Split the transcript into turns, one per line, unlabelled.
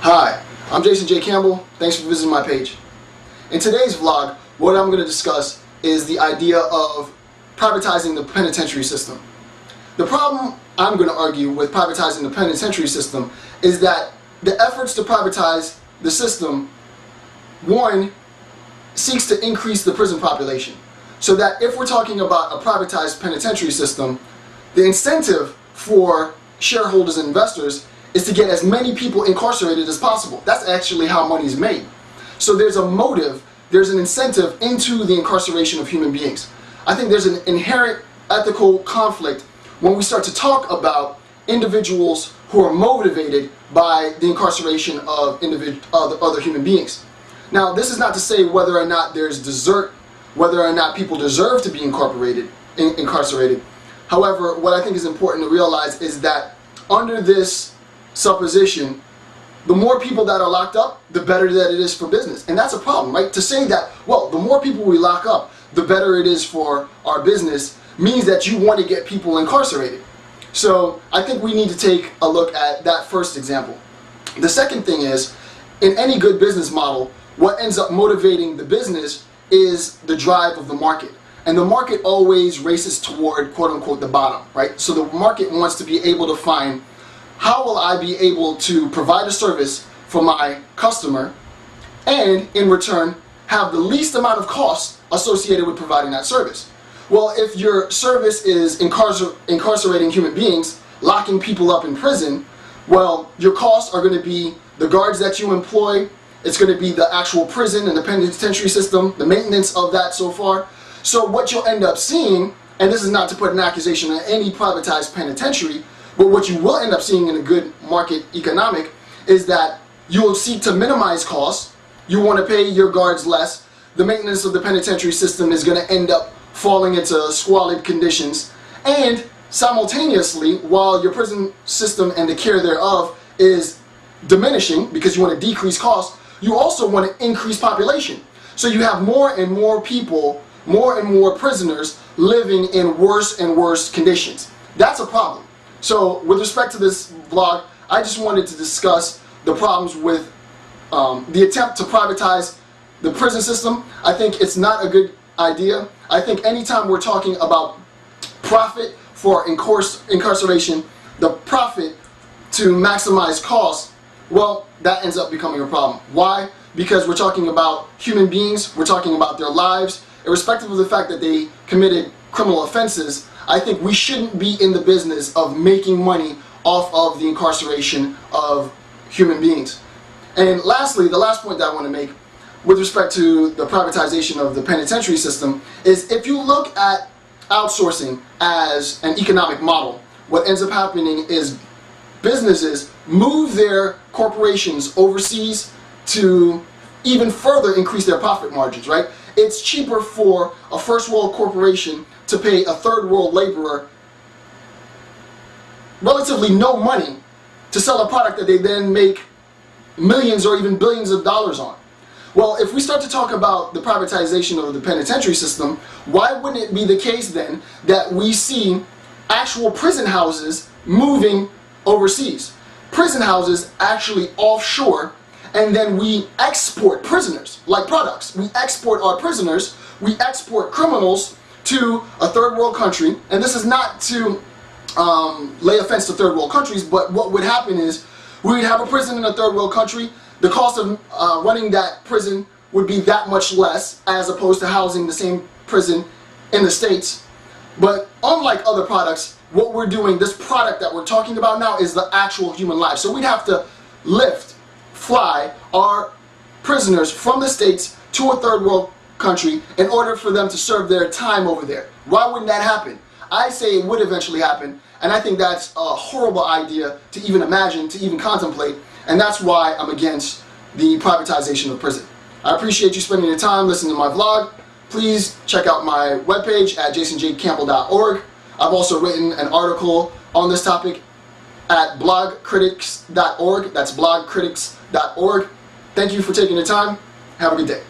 Hi, I'm Jason J. Campbell. Thanks for visiting my page. In today's vlog, what I'm going to discuss is the idea of privatizing the penitentiary system. The problem I'm going to argue with privatizing the penitentiary system is that the efforts to privatize the system, one, seeks to increase the prison population. So that if we're talking about a privatized penitentiary system, the incentive for shareholders and investors is to get as many people incarcerated as possible. That's actually how money's made. So there's a motive, there's an incentive into the incarceration of human beings. I think there's an inherent ethical conflict when we start to talk about individuals who are motivated by the incarceration of other human beings. Now, this is not to say whether or not there's whether or not people deserve to be incarcerated. However, what I think is important to realize is that under this supposition, the more people that are locked up, the better that it is for business. And that's a problem, right? To say that, well, the more people we lock up, the better it is for our business, means that you want to get people incarcerated. So I think we need to take a look at that first example. The second thing is, in any good business model, what ends up motivating the business is the drive of the market. And the market always races toward, quote unquote, the bottom, right? So the market wants to be able to find, how will I be able to provide a service for my customer and in return have the least amount of costs associated with providing that service? Well, if your service is incarcerating human beings, locking people up in prison, well, your costs are going to be the guards that you employ, it's going to be the actual prison and the penitentiary system, the maintenance of that so far. So what you'll end up seeing, and this is not to put an accusation on any privatized penitentiary, but what you will end up seeing in a good market economic is that you will seek to minimize costs. You want to pay your guards less. The maintenance of the penitentiary system is going to end up falling into squalid conditions. And simultaneously, while your prison system and the care thereof is diminishing because you want to decrease costs, you also want to increase population. So you have more and more people, more and more prisoners living in worse and worse conditions. That's a problem. So with respect to this vlog, I just wanted to discuss the problems with the attempt to privatize the prison system. I think it's not a good idea. I think anytime we're talking about profit for incarceration, the profit to maximize costs, well, that ends up becoming a problem. Why? Because we're talking about human beings, we're talking about their lives, irrespective of the fact that they committed criminal offenses. I think we shouldn't be in the business of making money off of the incarceration of human beings. And lastly, the last point that I want to make with respect to the privatization of the penitentiary system is, if you look at outsourcing as an economic model, what ends up happening is businesses move their corporations overseas to even further increase their profit margins, right? It's cheaper for a first world corporation to pay a third world laborer relatively no money to sell a product that they then make millions or even billions of dollars on. Well, if we start to talk about the privatization of the penitentiary system, why wouldn't it be the case then that we see actual prison houses moving overseas? Prison houses actually offshore, and then we export prisoners like products. We export our prisoners, we export criminals to a third world country, and this is not to lay offense to third world countries, but what would happen is we would have a prison in a third world country. The cost of running that prison would be that much less as opposed to housing the same prison in the States. But unlike other products, what we're doing, this product that we're talking about now, is the actual human life. So we'd have to fly our prisoners from the States to a third world country in order for them to serve their time over there. Why wouldn't that happen? I say it would eventually happen, and I think that's a horrible idea to even imagine, to even contemplate, and that's why I'm against the privatization of prison. I appreciate you spending your time listening to my vlog. Please check out my webpage at jasonjcampbell.org. I've also written an article on this topic at blogcritics.org. That's blogcritics.org. Thank you for taking the time. Have a good day.